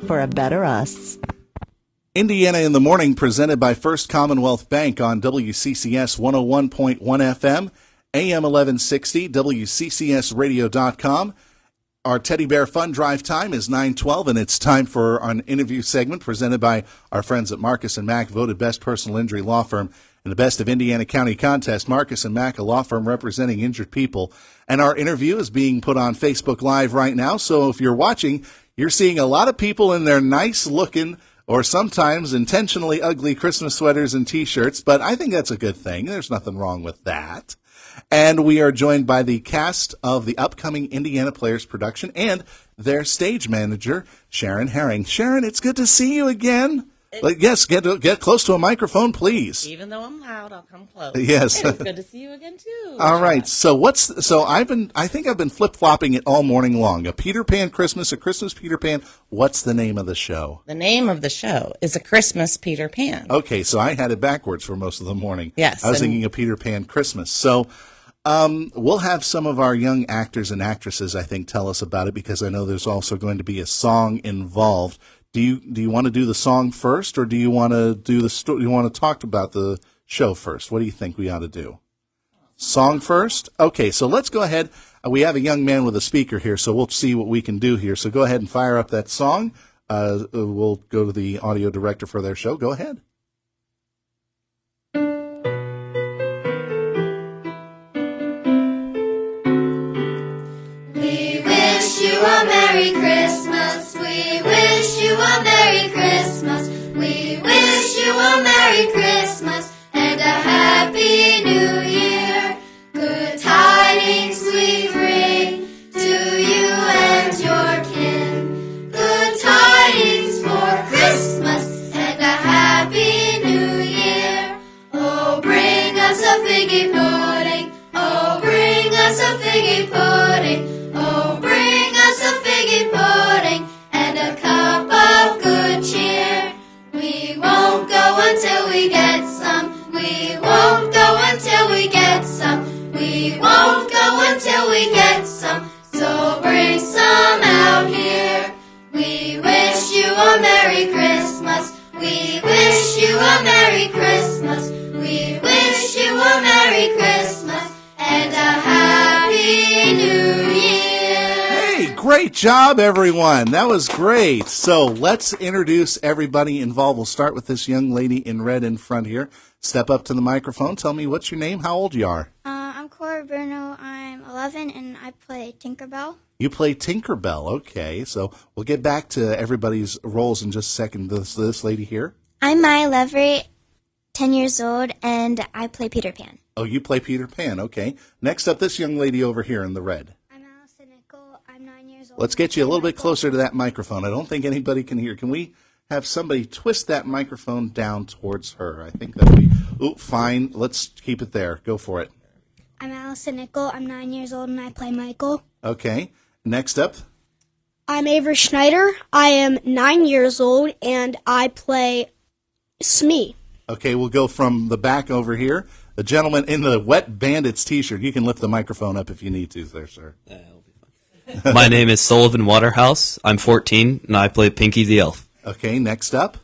for a better us. Indiana in the Morning, presented by First Commonwealth Bank on WCCS 101.1 FM, AM 1160, WCCSradio.com. Our Teddy Bear Fun Drive time is 9:12, and it's time for an interview segment presented by our friends at Marcus & Mack, voted best personal injury law firm in the Best of Indiana County contest. Marcus & Mack, a law firm representing injured people. And our interview is being put on Facebook Live right now, so if you're watching, you're seeing a lot of people in their nice-looking or sometimes intentionally ugly Christmas sweaters and T-shirts, but I think that's a good thing. There's nothing wrong with that. And we are joined by the cast of the upcoming Indiana Players production and their stage manager, Sharon Herring. Sharon, it's good to see you again. Yes, get close to a microphone, please. Even though I'm loud, I'll come close. Yes. It's good to see you again too. All right. So I think I've been flip-flopping it all morning long. A Peter Pan Christmas, a Christmas Peter Pan. What's the name of the show? The name of the show is A Christmas Peter Pan. Okay, so I had it backwards for most of the morning. Yes. I was thinking of Peter Pan Christmas. So we'll have some of our young actors and actresses, I think, tell us about it, because I know there's also going to be a song involved. Do you want to do the song first, or do you want to do the story? You want to talk about the show first? What do you think we ought to do? Song first? Okay, so let's go ahead. We have a young man with a speaker here, so we'll see what we can do here. So go ahead and fire up that song. We'll go to the audio director for their show. Go ahead. We wish you a Merry Christmas. We wish you a Merry Christmas. We wish you a Merry Christmas and a Happy New Year. Good tidings we bring to you and your kin. Good tidings for Christmas and a Happy New Year. Oh, bring us a figgy pudding. Oh, bring us a figgy pudding. Oh, bring us a figgy pudding and a cup of good cheer. We won't go until we get some. We won't go until we get some. We won't go until we get some. So bring some out here. We wish you a Merry Christmas. We wish you a Merry Christmas. We wish you a Merry Christmas and a Happy New Year. Great job, everyone. That was great. So let's introduce everybody involved. We'll start with this young lady in red in front here. Step up to the microphone. Tell me what's your name, how old you are. I'm Cora Bruno. I'm 11, and I play Tinkerbell. You play Tinkerbell. Okay, so we'll get back to everybody's roles in just a second. This lady here. I'm Maya Levery, 10 years old, and I play Peter Pan. Oh, you play Peter Pan. Okay. Next up, this young lady over here in the red. I'm 9 years old. Let's get you a little bit closer to that microphone. I don't think anybody can hear. Can we have somebody twist that microphone down towards her? I think that would be... Ooh, fine. Let's keep it there. Go for it. I'm Allison Nickel. I'm 9 years old, and I play Michael. Okay. Next up. I'm Avery Schneider. I am 9 years old, and I play Smee. Okay, we'll go from the back over here. The gentleman in the Wet Bandits T-shirt. You can lift the microphone up if you need to there, sir. My name is Sullivan Waterhouse. I'm 14, and I play Pinky the Elf. Okay, next up.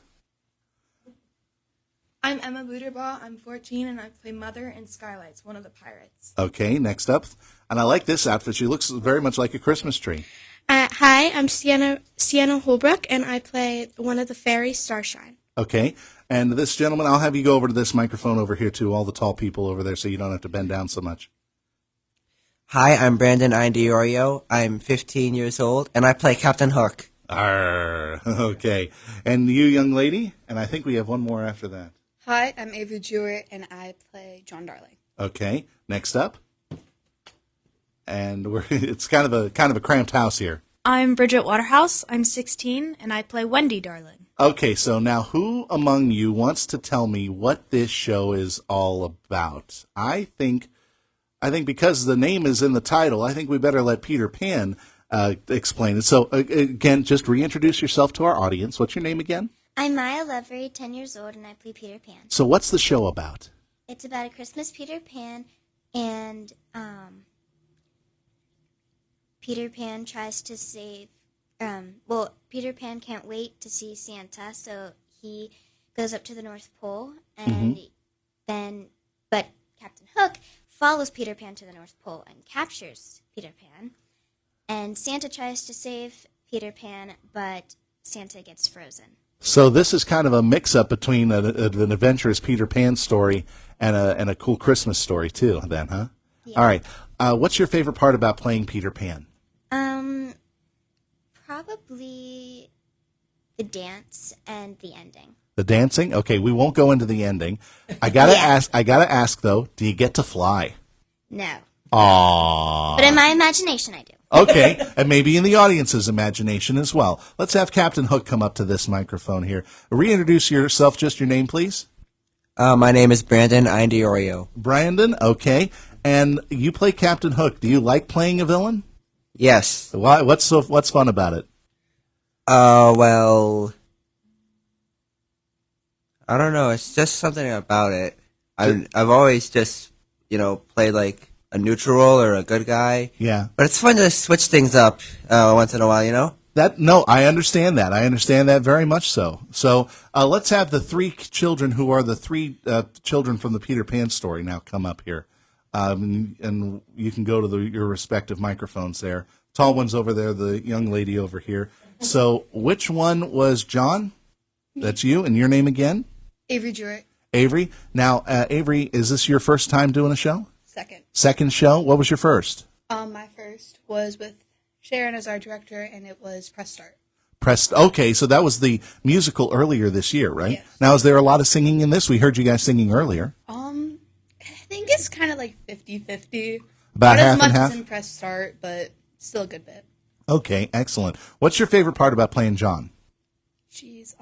I'm Emma Buderbaugh. I'm 14, and I play Mother in Skylights, one of the pirates. Okay, next up. And I like this outfit. She looks very much like a Christmas tree. Hi, I'm Sienna Holbrook, and I play one of the fairies, Starshine. Okay, and this gentleman, I'll have you go over to this microphone over here too, all the tall people over there, so you don't have to bend down so much. Hi, I'm Brandon Indiorio. I'm 15 years old, and I play Captain Hook. Arr, okay. And you, young lady? And I think we have one more after that. Hi, I'm Ava Jewett, and I play John Darling. Okay, next up. And it's kind of a cramped house here. I'm Bridget Waterhouse. I'm 16, and I play Wendy Darling. Okay, so now who among you wants to tell me what this show is all about? I think because the name is in the title, I think we better let Peter Pan explain it. So, again, just reintroduce yourself to our audience. What's your name again? I'm Maya Levery, 10 years old, and I play Peter Pan. So what's the show about? It's about a Christmas Peter Pan, and Peter Pan tries to save Peter Pan can't wait to see Santa, so he goes up to the North Pole, and but Captain Hook follows Peter Pan to the North Pole and captures Peter Pan, and Santa tries to save Peter Pan, but Santa gets frozen. So this is kind of a mix-up between an adventurous Peter Pan story and a cool Christmas story, too, then, huh? Yeah. All right. What's your favorite part about playing Peter Pan? Probably the dance and the ending. The dancing? Okay, we won't go into the ending. I gotta ask though, do you get to fly? No. Aww. But in my imagination, I do. Okay, and maybe in the audience's imagination as well. Let's have Captain Hook come up to this microphone here. Reintroduce yourself, just your name, please. My name is Brandon Indiorio. Brandon, okay. And you play Captain Hook. Do you like playing a villain? Yes. Why? What's fun about it? Well, I don't know. It's just something about it. I've always just, played like a neutral role or a good guy. Yeah. But it's fun to switch things up once in a while, I understand that. I understand that very much so. So let's have the three children who are the three children from the Peter Pan story now come up here. And you can go to your respective microphones there. Tall one's over there, the young lady over here. So which one was John? That's you. And your name again? Avery Jewett. Avery. Now, Avery, is this your first time doing a show? Second. Second show? What was your first? My first was with Sharon as our director, and it was Press Start. Okay, so that was the musical earlier this year, right? Yes. Now, is there a lot of singing in this? We heard you guys singing earlier. I think it's kind of like 50-50. About Not half as much and half? as in Press Start, but still a good bit. Okay, excellent. What's your favorite part about playing John? Jeez,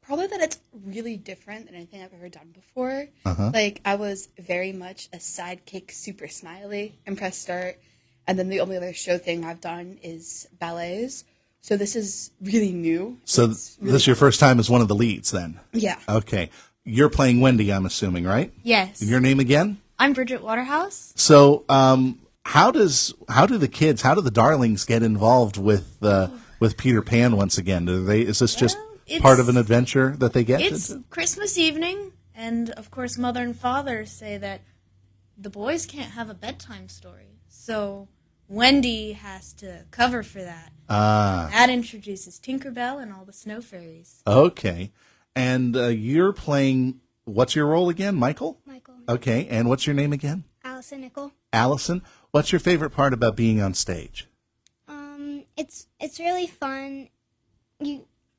probably that it's really different than anything I've ever done before. Uh-huh. Like, I was very much a sidekick, super smiley in Press Start, and then the only other show thing I've done is ballets. So this is really new. So It's really this is your first time as one of the leads, then? Yeah. Okay. You're playing Wendy, I'm assuming, right? Yes. And your name again? I'm Bridget Waterhouse. So, how do the darlings get involved with Peter Pan once again? Is this just part of an adventure that they get? It's Christmas evening, and of course, Mother and Father say that the boys can't have a bedtime story. So Wendy has to cover for that. That introduces Tinkerbell and all the snow fairies. Okay. And you're playing, what's your role again? Michael? Michael. Okay. And what's your name again? Allison Nickel. Allison. What's your favorite part about being on stage? It's really fun.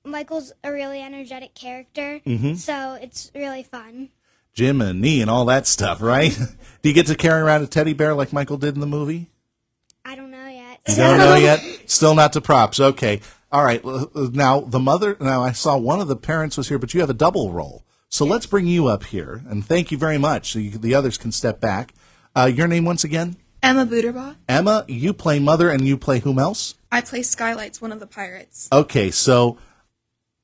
Michael's a really energetic character, so it's really fun. Jim and me and all that stuff, right? Do you get to carry around a teddy bear like Michael did in the movie? I don't know yet. You don't know yet? Still not to props. Okay. All right. Now, I saw one of the parents was here, but you have a double role. So let's bring you up here, and thank you very much. So the others can step back. Your name once again? Emma Buderbaugh. Emma, you play Mother, and you play whom else? I play Skylights, one of the pirates. Okay, so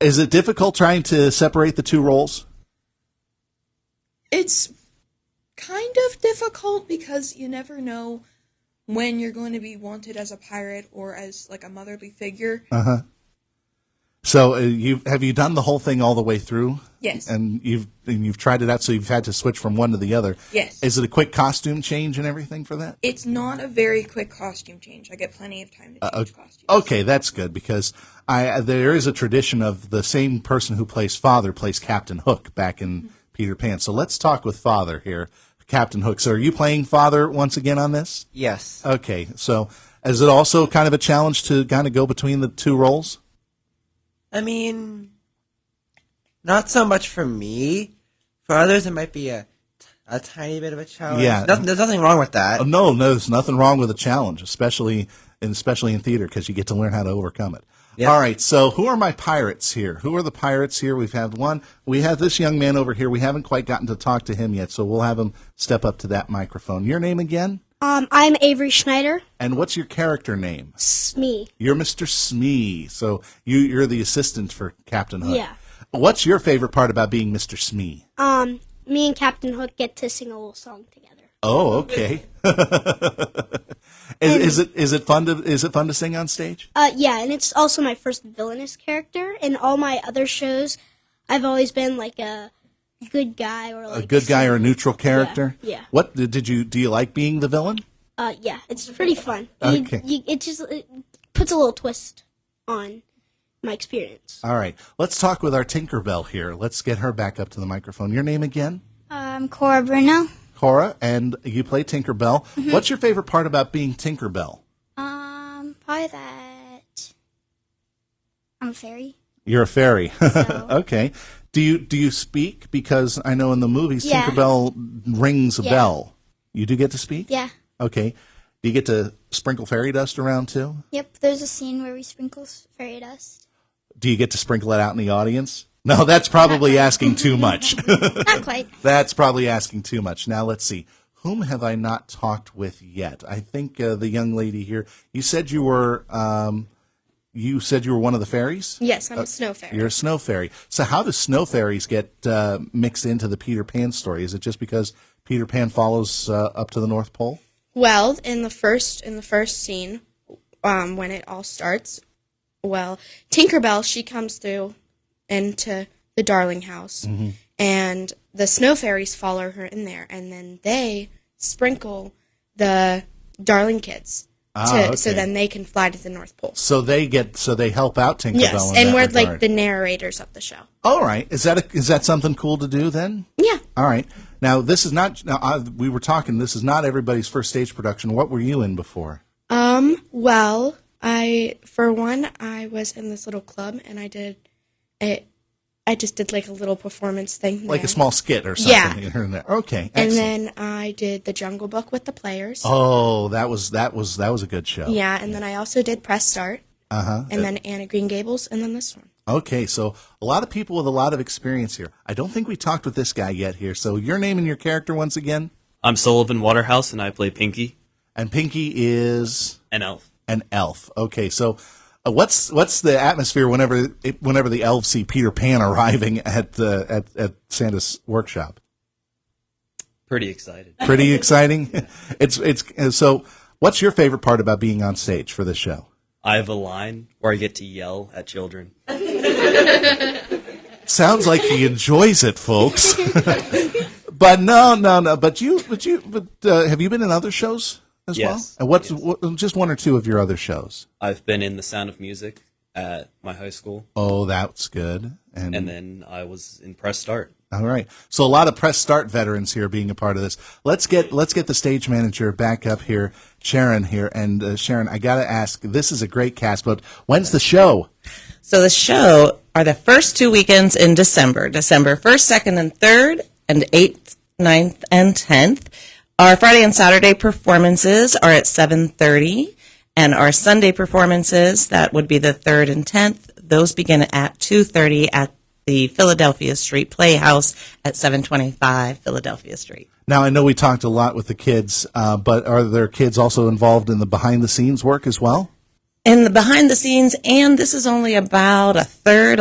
is it difficult trying to separate the two roles? It's kind of difficult because you never know when you're going to be wanted as a pirate or as like a motherly figure. Uh-huh. So have you done the whole thing all the way through? Yes. And you've tried it out, so you've had to switch from one to the other. Yes. Is it a quick costume change and everything for that? It's not a very quick costume change. I get plenty of time to change costumes. Okay, that's good because there is a tradition of the same person who plays Father plays Captain Hook back in Peter Pan. So let's talk with Father here, Captain Hook. So are you playing Father once again on this? Yes. Okay, so is it also kind of a challenge to kind of go between the two roles? I mean, not so much for me. For others, it might be a tiny bit of a challenge. Yeah. There's nothing wrong with that. No, there's nothing wrong with a challenge, especially in theater, because you get to learn how to overcome it. Yep. All right, so who are my pirates here? Who are the pirates here? We've had one. We have this young man over here. We haven't quite gotten to talk to him yet, so we'll have him step up to that microphone. Your name again? I'm Avery Schneider. And what's your character name? Smee. You're Mr. Smee, so you're the assistant for Captain Hook. Yeah. What's your favorite part about being Mr. Smee? Me and Captain Hook get to sing a little song together. Oh, okay. Is it fun to sing on stage? Yeah, and it's also my first villainous character. In all my other shows, I've always been like a good guy or like a good guy or a neutral character. Yeah. What do you like being the villain? Yeah, it's pretty fun. Okay. It puts a little twist on my experience. All right, let's talk with our Tinkerbell here. Let's get her back up to the microphone. Your name again? I'm Cora Bruno. Cora, and you play Tinkerbell. Mm-hmm. What's your favorite part about being Tinkerbell? Probably that I'm a fairy. You're a fairy. So- Okay. Do you speak? Because I know in the movies Yeah. Tinkerbell rings a Yeah. bell. You do get to speak? Yeah. Okay. Do you get to sprinkle fairy dust around too? Yep. There's a scene where we sprinkle fairy dust. Do you get to sprinkle it out in the audience? No, that's probably asking too much. Not quite. That's probably asking too much. Now let's see. Whom have I not talked with yet? I think the young lady here. You said you were one of the fairies? Yes, I'm a snow fairy. You're a snow fairy. So how do snow fairies get mixed into the Peter Pan story? Is it just because Peter Pan follows up to the North Pole? Well, in the first scene, when it all starts, Tinkerbell, she comes through into the Darling house, and the snow fairies follow her in there, and then they sprinkle the Darling kids so then they can fly to the North Pole. So they help out Tinkerbell. Yes, in and that we're regard. like the narrators of the show. All right. Is that something cool to do then? Yeah. All right. Now this is not. We were talking. This is not everybody's first stage production. What were you in before? Well, I was in this little club, and I just did like a little performance thing. Like there. a small skit or something. Yeah. Here and there. Okay. And Excellent. then I did the Jungle Book with the players. Oh, that was a good show. Yeah, and then I also did Press Start. Uh-huh. And then Anna Green Gables, and then this one. Okay, so a lot of people with a lot of experience here. I don't think we talked with this guy yet here. So your name and your character once again? I'm Sullivan Waterhouse, and I play Pinky, And Pinky is an elf. an elf. Okay, so what's the atmosphere whenever the elves see Peter Pan arriving at Santa's workshop? Pretty excited. Pretty exciting. It's so. What's your favorite part about being on stage for this show? I have a line where I get to yell at children. Sounds like he enjoys it, folks. But no. But have you been in other shows as Yes. well? And what, just one or two of your other shows? I've been in The Sound of Music at my high school, Oh, that's good. and then I was in Press Start. All right. So a lot of Press Start veterans here being a part of this. Let's get the stage manager back up here, Sharon here. And Sharon, I got to ask, this is a great cast, but when's the show? So the show are the first 2 weekends in December 1st, 2nd, and 3rd, and 8th, 9th, and 10th. Our Friday and Saturday performances are at 7:30, and our Sunday performances, that would be the 3rd and 10th, those begin at 2:30 at the Philadelphia Street Playhouse at 725 Philadelphia Street. Now, I know we talked a lot with the kids, but are there kids also involved in the behind-the-scenes work as well? In the behind the scenes, and this is only about a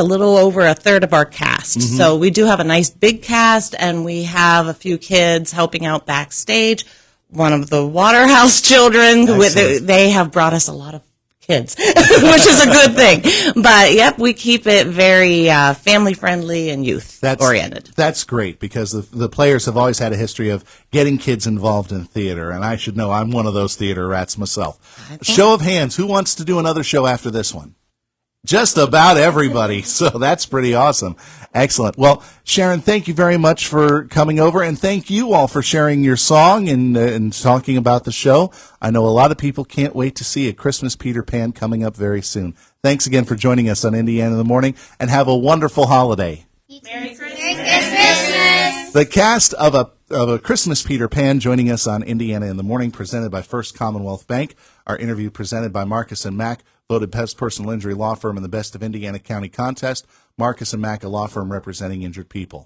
little over a third of our cast. So we do have a nice big cast, and we have a few kids helping out backstage. One of the Waterhouse children, Excellent. they have brought us a lot of kids, which is a good thing. But yep, we keep it very family friendly and youth oriented. That's great because the players have always had a history of getting kids involved in theater, and I should know I'm one of those theater rats myself. Show of hands, who wants to do another show after this one? Just about everybody. So that's pretty awesome. Excellent. Well, Sharon, thank you very much for coming over, and thank you all for sharing your song and talking about the show. I know a lot of people can't wait to see A Christmas Peter Pan coming up very soon. Thanks again for joining us on Indiana in the Morning, and have a wonderful holiday. Merry Christmas! The cast of A Christmas Peter Pan joining us on Indiana in the Morning, presented by First Commonwealth Bank. Our interview presented by Marcus & Mack, voted Best Personal Injury Law Firm in the Best of Indiana County contest. Marcus & Mack, a law firm representing injured people.